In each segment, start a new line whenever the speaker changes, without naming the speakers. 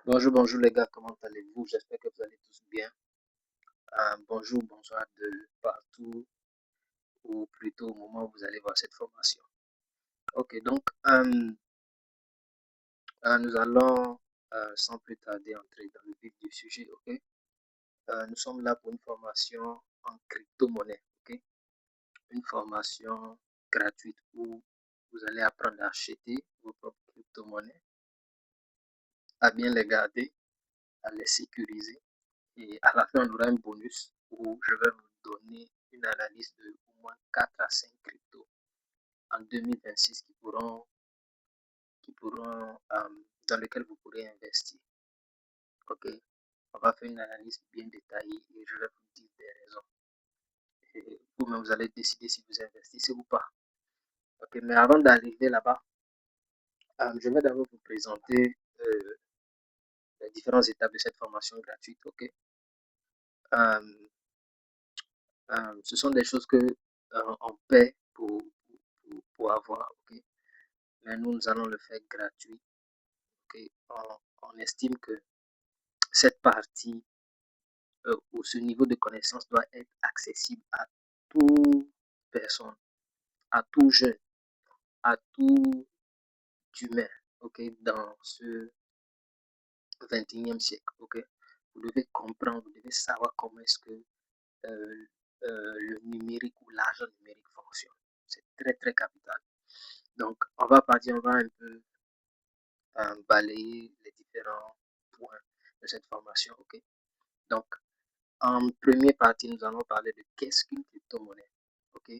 Bonjour, bonjour les gars, comment allez-vous? J'espère que vous allez tous bien. Bonjour, bonsoir de partout, ou plutôt au moment où vous allez voir cette formation. Ok, donc nous allons sans plus tarder entrer dans le vif du sujet. Ok, nous sommes là pour une formation en crypto-monnaie. Ok, une formation gratuite où vous allez apprendre à acheter vos propres crypto-monnaies, à bien les garder, à les sécuriser. Et à la fin, on aura un bonus où je vais vous donner une analyse de au moins 4 à 5 cryptos en 2026 dans lesquels vous pourrez investir. Ok, on va faire une analyse bien détaillée et je vais vous dire des raisons. Et vous-même, vous allez décider si vous investissez ou pas. Ok, mais avant d'arriver là-bas, je vais d'abord vous présenter les différentes étapes de cette formation gratuite. Ok, euh, ce sont des choses que on paie pour avoir. Ok, mais nous allons le faire gratuit. Okay. On estime que cette partie ou ce niveau de connaissance doit être accessible à toute personne, à tout jeune, à tout humain, okay, dans ce 21e siècle. Okay. Vous devez comprendre, vous devez savoir comment est-ce que le numérique ou l'argent numérique fonctionne. C'est très, très capital. Donc, on va partir, on va un peu balayer les différents points de cette formation. Okay. Donc, en première partie, nous allons parler de qu'est-ce qu'une crypto-monnaie. Ok,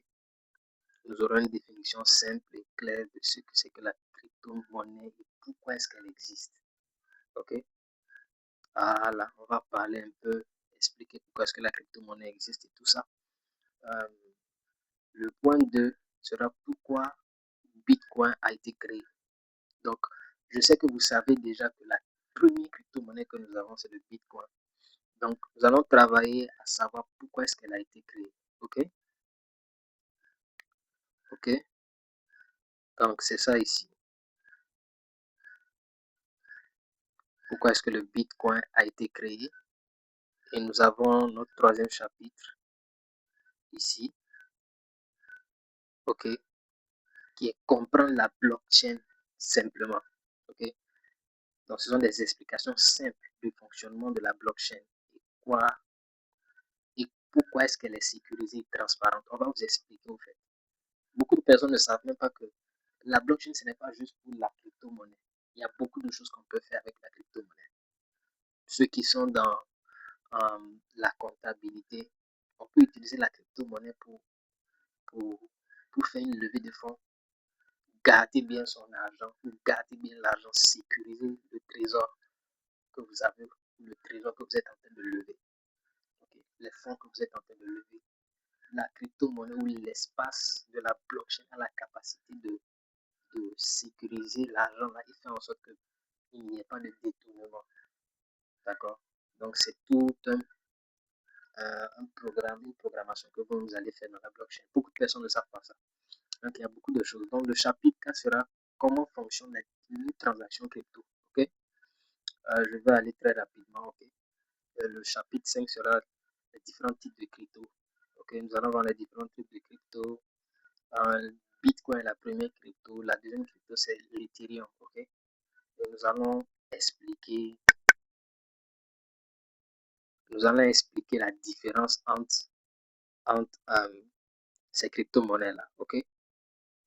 nous aurons une définition simple et claire de ce que c'est que la crypto-monnaie et pourquoi est-ce qu'elle existe. Ok, voilà, on va parler un peu, expliquer pourquoi est-ce que la crypto-monnaie existe et tout ça. Euh, le point 2 sera pourquoi Bitcoin a été créé. Donc, je sais que vous savez déjà que la première crypto-monnaie que nous avons, c'est le Bitcoin. Donc, nous allons travailler à savoir pourquoi est-ce qu'elle a été créée. Ok, ok. Donc, c'est ça ici. Pourquoi est-ce que le Bitcoin a été créé? Et nous avons notre troisième chapitre ici, ok, qui est comprendre la blockchain simplement, ok. Donc, ce sont des explications simples du fonctionnement de la blockchain et pourquoi est-ce qu'elle est sécurisée et transparente. On va vous expliquer au fait. Beaucoup de personnes ne savent même pas que la blockchain, ce n'est pas juste pour la crypto-monnaie. Il y a beaucoup de choses qu'on peut faire avec la crypto-monnaie. Ceux qui sont dans la comptabilité, on peut utiliser la crypto-monnaie pour, pour faire une levée de fonds, garder bien son argent, garder bien l'argent, sécuriser le trésor que vous avez, le trésor que vous êtes en train de lever, okay, les fonds que vous êtes en train de lever. La crypto-monnaie ou l'espace de la blockchain a la capacité de sécuriser l'argent là et faire en sorte qu'il n'y ait pas de détournement. D'accord? Donc, c'est tout un programme, une programmation que vous allez faire dans la blockchain. Beaucoup de personnes ne savent pas ça. Donc, il y a beaucoup de choses. Donc, le chapitre 4 sera comment fonctionne une transaction crypto. Ok, je vais aller très rapidement. Ok, le chapitre 5 sera les différents types de crypto. Ok, nous allons voir les différents types de crypto. Bitcoin est la première crypto. La deuxième crypto, c'est l'Ethereum. Ok, et nous allons expliquer la différence entre ces crypto-monnaies-là. Ok, et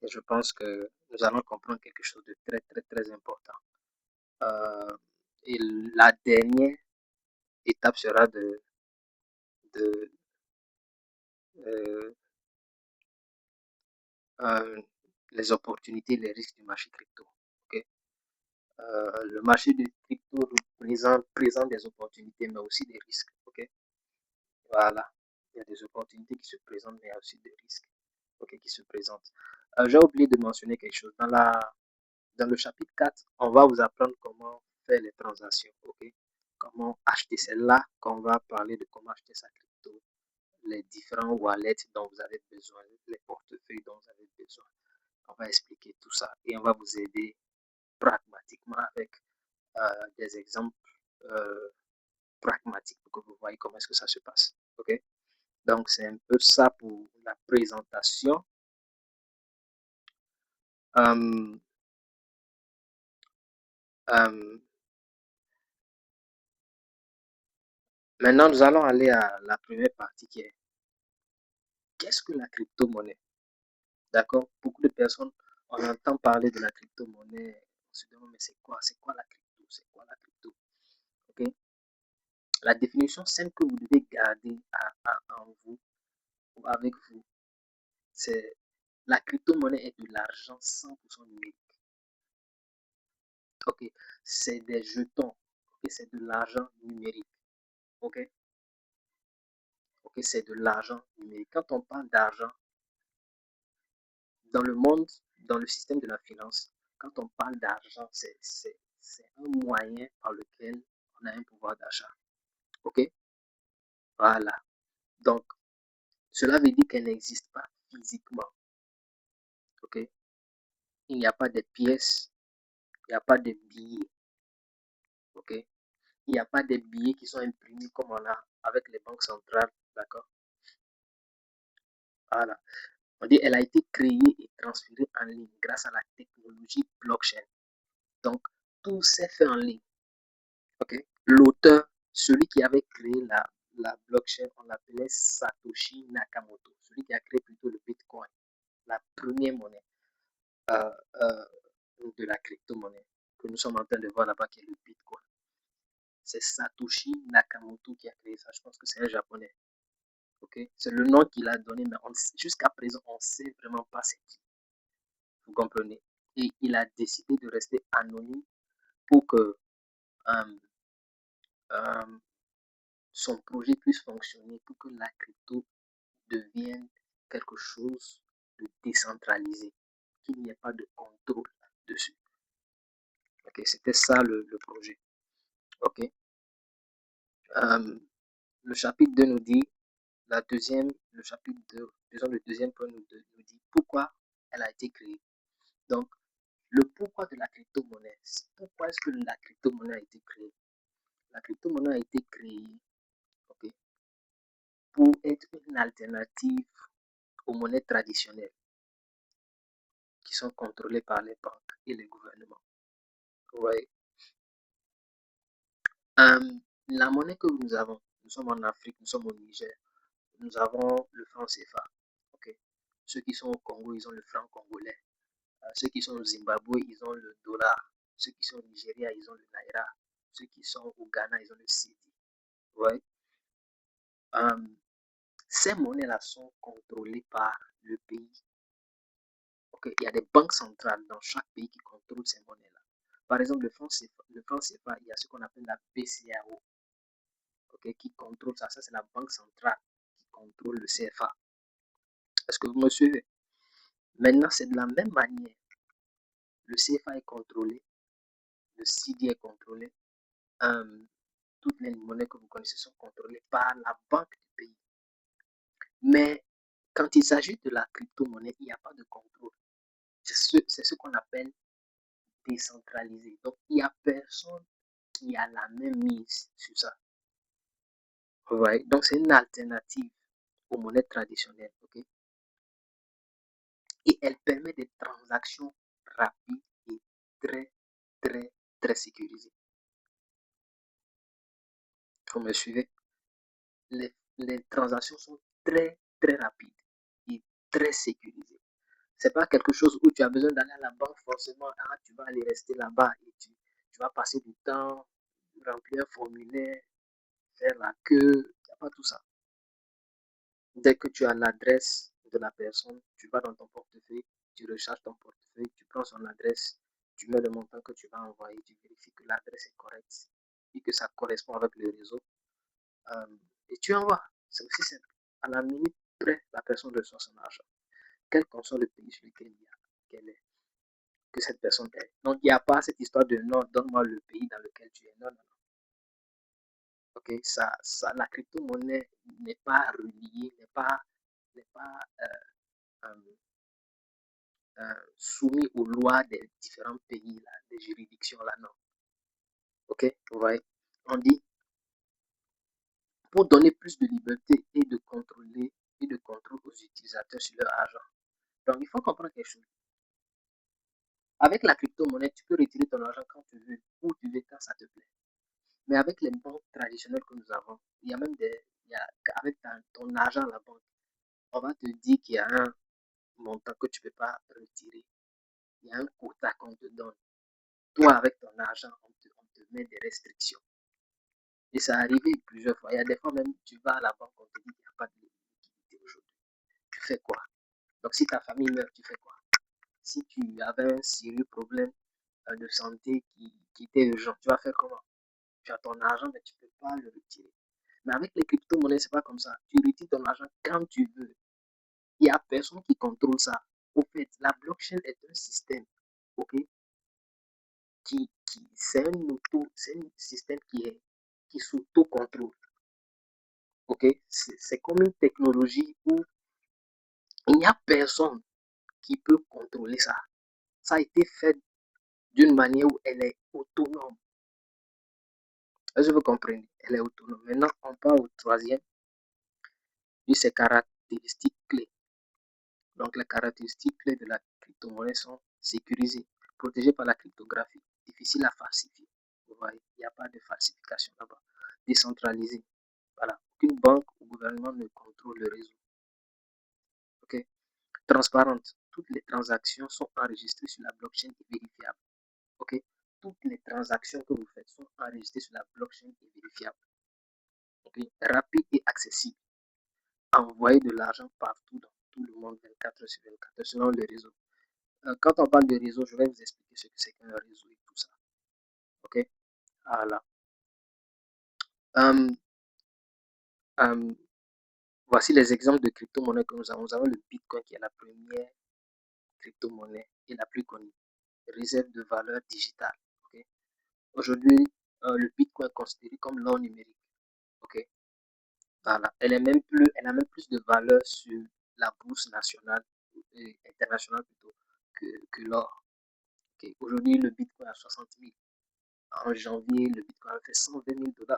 je pense que nous allons comprendre quelque chose de très, très, très important. Euh, et la dernière étape sera de euh, euh, les opportunités, les risques du marché crypto. Okay? Le marché de crypto présente des opportunités, mais aussi des risques. Okay? Voilà. Il y a des opportunités qui se présentent, mais il y a aussi des risques, okay, qui se présentent. J'ai oublié de mentionner quelque chose. Dans le chapitre 4, on va vous apprendre comment faire les transactions. Okay? Comment acheter. C'est là qu'on va parler de comment acheter sa crypto, les différents wallets dont vous avez besoin, les portefeuilles dont vous avez besoin. On va expliquer tout ça et on va vous aider pragmatiquement avec des exemples pragmatiques pour que vous voyez comment est-ce que ça se passe. OK? Donc, c'est un peu ça pour la présentation. Euh, euh, Maintenant, nous allons aller à la première partie qui est qu'est-ce que la crypto-monnaie? D'accord? Beaucoup de personnes, on entend parler de la crypto-monnaie, on se demande, mais c'est quoi? C'est quoi la crypto? C'est quoi la crypto? OK? La définition simple que vous devez garder en vous ou avec vous, c'est la crypto-monnaie est de l'argent 100% numérique. OK? C'est des jetons. OK? C'est de l'argent numérique. OK? OK? C'est de l'argent numérique. Quand on parle d'argent, dans le monde, dans le système de la finance, quand on parle d'argent, c'est un moyen par lequel on a un pouvoir d'achat. OK? Voilà. Donc, cela veut dire qu'elle n'existe pas physiquement. OK? Il n'y a pas de pièces, il n'y a pas de billets. OK? Il n'y a pas de billets qui sont imprimés comme on a avec les banques centrales. D'accord? Voilà. On dit elle a été créée et transférée en ligne grâce à la technologie blockchain. Donc, tout s'est fait en ligne. OK? L'auteur, celui qui avait créé la blockchain, on l'appelait Satoshi Nakamoto. Celui qui a créé plutôt le Bitcoin, la première monnaie euh, euh, de la crypto-monnaie que nous sommes en train de voir là-bas, qui est le Bitcoin. C'est Satoshi Nakamoto qui a créé ça. Je pense que c'est un japonais. Okay? C'est le nom qu'il a donné, mais jusqu'à présent, on ne sait vraiment pas c'est qui. Vous comprenez? Et il a décidé de rester anonyme pour que euh, euh, son projet puisse fonctionner, pour que la crypto devienne quelque chose de décentralisé, qu'il n'y ait pas de contrôle dessus. Ok, c'était ça le projet. Ok. Le chapitre 2 nous dit, le chapitre 2, disons le deuxième point nous dit pourquoi elle a été créée. Donc, le pourquoi de la crypto-monnaie. Pourquoi est-ce que la crypto-monnaie a été créée? La crypto-monnaie a été créée, ok, pour être une alternative aux monnaies traditionnelles qui sont contrôlées par les banques et les gouvernements. Ouais. La monnaie que nous avons, nous sommes en Afrique, nous sommes au Niger, nous avons le franc CFA. Okay. Ceux qui sont au Congo, ils ont le franc congolais. Ceux qui sont au Zimbabwe, ils ont le dollar. Ceux qui sont au Nigeria, ils ont le naira. Ceux qui sont au Ghana, ils ont le cedi. Ouais. Ces monnaies-là sont contrôlées par le pays. Okay. Il y a des banques centrales dans chaque pays qui contrôlent ces monnaies-là. Par exemple, le franc CFA, il y a ce qu'on appelle la BCAO, okay, qui contrôle ça. Ça, c'est la banque centrale qui contrôle le CFA. Est-ce que vous me suivez? Maintenant, c'est de la même manière. Le CFA est contrôlé, le CD est contrôlé. Toutes les monnaies que vous connaissez sont contrôlées par la banque du pays. Mais quand il s'agit de la crypto-monnaie, il n'y a pas de contrôle. C'est ce qu'on appelle décentralisé. Donc, il n'y a personne qui a la même mise sur ça. Ouais. Donc, c'est une alternative aux monnaies traditionnelles. Okay? Et elle permet des transactions rapides et très, très, très sécurisées. Vous me suivez? Les transactions sont très, très rapides et très sécurisées. C'est pas quelque chose où tu as besoin d'aller à la banque forcément. Ah, tu vas aller rester là-bas et tu vas passer du temps, remplir un formulaire, faire la queue. Il n'y a pas tout ça. Dès que tu as l'adresse de la personne, tu vas dans ton portefeuille, tu recharges ton portefeuille, tu prends son adresse, tu mets le montant que tu vas envoyer, tu vérifies que l'adresse est correcte et que ça correspond avec le réseau. Et tu envoies. C'est aussi simple. À la minute près, la personne reçoit son argent. Quel qu'en soit le pays sur lequel que cette personne est. Donc, il n'y a pas cette histoire de non, donne-moi le pays dans lequel tu es. Non, non, non. Ok, la crypto-monnaie n'est pas reliée, n'est pas euh, soumis aux lois des différents pays, là, des juridictions là, non. Ok, vous voyez, on dit pour donner plus de liberté et de contrôle aux utilisateurs sur leur argent. Donc, il faut comprendre quelque chose. Avec la crypto-monnaie, tu peux retirer ton argent quand tu veux, où tu veux, quand ça te plaît. Mais avec les banques traditionnelles que nous avons, il y a même avec ton argent à la banque, on va te dire qu'il y a un montant que tu ne peux pas retirer. Il y a un quota qu'on te donne. Toi, avec ton argent, on te met des restrictions. Et ça arrivé plusieurs fois. Il y a des fois même, tu vas à la banque, on te dit qu'il n'y a pas de liquidité aujourd'hui. Tu fais quoi? Donc, si ta famille meurt, tu fais quoi? Si tu avais un sérieux problème de santé qui était urgent, tu vas faire comment? Tu as ton argent, mais tu ne peux pas le retirer. Mais avec les crypto-monnaies, c'est pas comme ça. Tu retires ton argent quand tu veux. Il n'y a personne qui contrôle ça. Au fait, la blockchain est un système, ok, c'est un système qui s'auto-contrôle, ok. C'est comme une technologie où il n'y a personne qui peut contrôler ça. Ça a été fait d'une manière où elle est autonome. Est-ce que vous comprenez? Elle est autonome. Maintenant, on parle au troisième de ses caractéristiques clés. Donc, les caractéristiques clés de la crypto-monnaie sont sécurisées, protégées par la cryptographie, difficiles à falsifier. Vous voyez, il n'y a pas de falsification là-bas. Décentralisée. Voilà. Aucune banque ou gouvernement ne contrôle le réseau. OK? Transparente. Toutes les transactions sont enregistrées sur la blockchain et vérifiables. OK? Toutes les transactions que vous faites sont enregistrées sur la blockchain et vérifiables. OK? Rapide et accessible. Envoyer de l'argent partout dans tout le monde 24 sur 24 selon le réseau. Quand on parle de réseau, je vais vous expliquer ce que c'est qu'un réseau et tout ça. OK? Voilà. Euh, euh, Voici les exemples de crypto-monnaies que nous avons. Nous avons le Bitcoin qui est la première crypto-monnaie et la plus connue. Réserve de valeur digitale. Okay? Aujourd'hui, le Bitcoin est considéré comme l'or numérique. Okay? Voilà. Elle a même plus de valeur sur la bourse nationale et internationale plutôt que l'or. Okay? Aujourd'hui, le Bitcoin est à 60 000. En janvier, le Bitcoin a fait 120 000 $.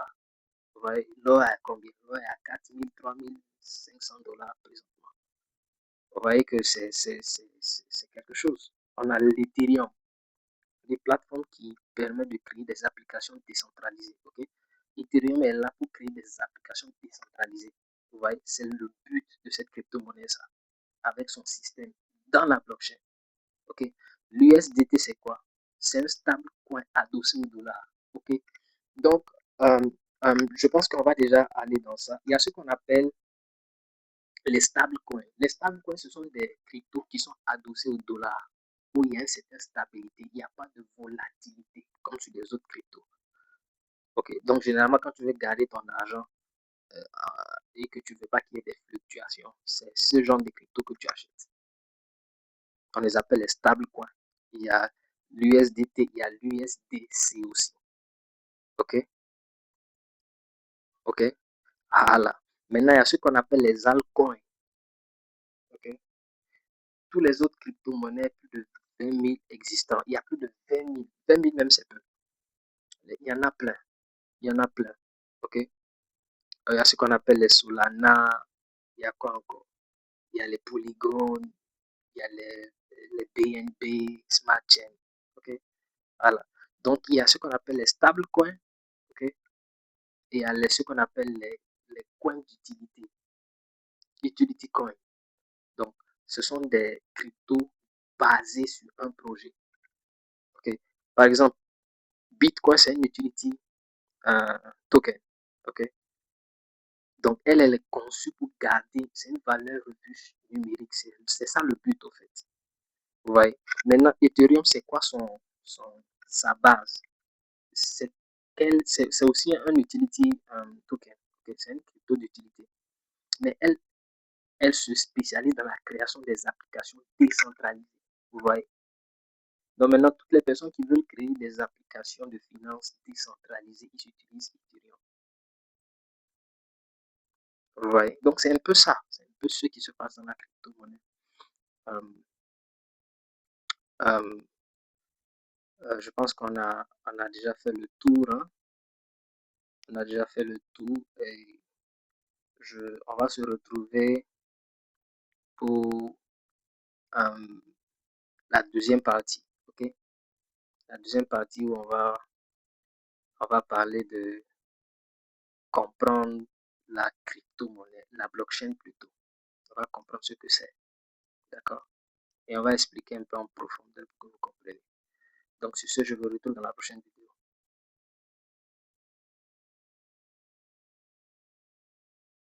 Vous voyez, l'or est à combien? L'or est à 4 000, 3 500 $ présentement. Vous voyez que c'est quelque chose. On a l'Ethereum, des plateformes qui permettent de créer des applications décentralisées. Okay? Ethereum est là pour créer des applications décentralisées. Vous voyez, c'est le but de cette crypto-monnaie, ça, avec son système dans la blockchain. Okay? L'USDT, c'est quoi? C'est un stable coin adossé au dollar. Okay? Donc, je pense qu'on va déjà aller dans ça. Il y a ce qu'on appelle les stablecoins. Les stablecoins, ce sont des cryptos qui sont adossés au dollar, où il y a une certaine stabilité, il n'y a pas de volatilité comme sur les autres cryptos. Ok, donc généralement, quand tu veux garder ton argent et que tu ne veux pas qu'il y ait des fluctuations, c'est ce genre de cryptos que tu achètes. On les appelle les stablecoins. Il y a l'USDT, il y a l'USDC aussi. Ok, ok. Voilà. Maintenant, il y a ce qu'on appelle les altcoins. Ok. Tous les autres crypto-monnaies, plus de 20 000 existants. Il y a plus de 20 000. 20 000 même, c'est peu. Il y en a plein. Il y en a plein. OK? Il y a ce qu'on appelle les Solana. Il y a quoi encore? Il y a les Polygon. Il y a les BNB, Smart Chain. OK? Voilà. Donc, il y a ce qu'on appelle les stablecoins. OK? Et il y a ce qu'on appelle les coins d'utilité. Utility coin. Donc, ce sont des cryptos basés sur un projet. OK? Par exemple, Bitcoin, c'est une utility token. OK? Donc, elle est conçue pour garder, c'est une valeur refuge numérique. C'est ça le but, au fait. Vous voyez? Maintenant, Ethereum, c'est quoi sa base? C'est aussi un utility token. Okay? C'est une crypto d'utilité. Mais elle se spécialise dans la création des applications décentralisées. Vous voyez? Donc, maintenant, toutes les personnes qui veulent créer des applications de finances décentralisées, ils utilisent Ethereum. Vous voyez? Donc, c'est un peu ça. C'est un peu ce qui se passe dans la crypto-monnaie. Euh, euh, Je pense qu'on a déjà fait le tour, hein. On a déjà fait le tour et on va se retrouver pour euh, la deuxième partie, ok? La deuxième partie où on va parler de comprendre la crypto-monnaie, la blockchain plutôt. On va comprendre ce que c'est, d'accord? Et on va expliquer un peu en profondeur pour que vous compreniez. Donc, sur ce, je vous retrouve dans la prochaine vidéo.